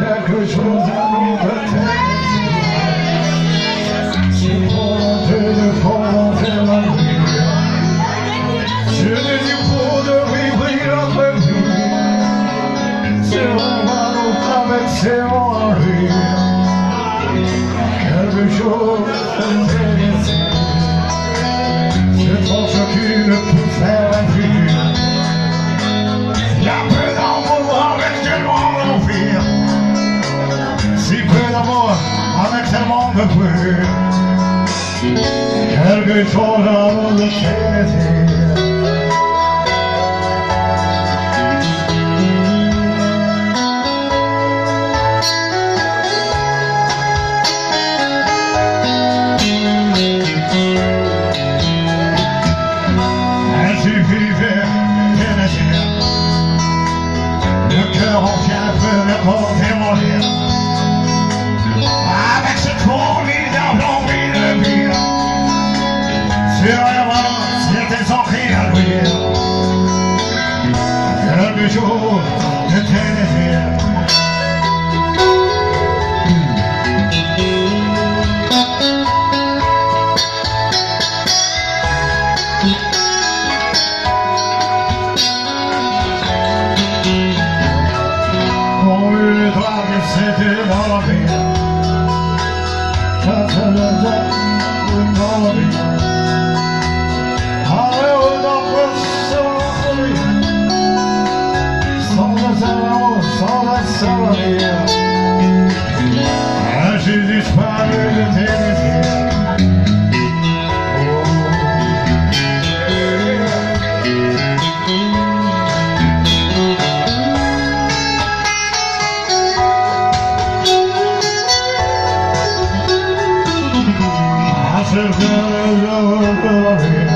Quelque chose à nous peut-être, si volonté de volonté la nuit, je ne dis pour de vivre après nous, c'est on va nous traverser en rire, quelque chose d'intéressant, c'est trop ce qui ne peut faire la vie, la paix d'amour avec tellement d'envie. Si peu d'amour avec tellement de bruit, quelque chose à nous laisser. Ainsi vivait Tennessee, le cœur en fièvre, le corps démolir. Avec cette formidable envie de vivre, sur la main, c'était sans rien à dire. Quelque chose de Tennessee. On eut le droit que c'était dans la vie. Quand elle était dans la vie, allez au nord sur la folie, sans la soleil, j'ai disparu de Tennessee. C'est le cœur de la vie,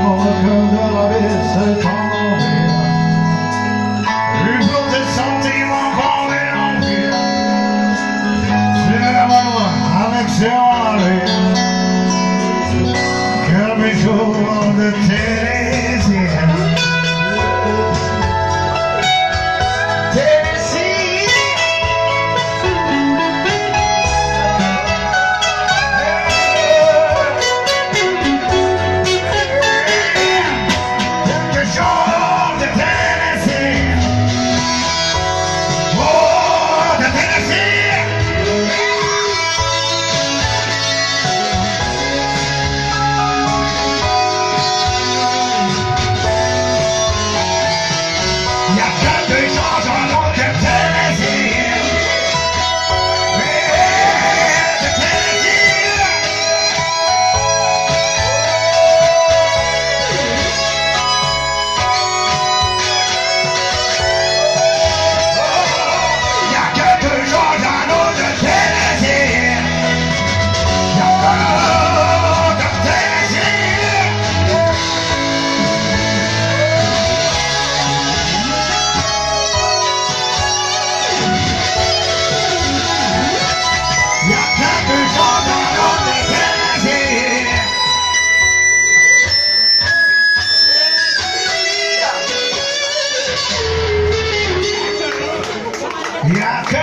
le cœur de la vie, c'est en vie. Une fois des sentiments parlés en vie, c'est l'amour avec ses envies. Quelque chose de Tennessee. Yeah.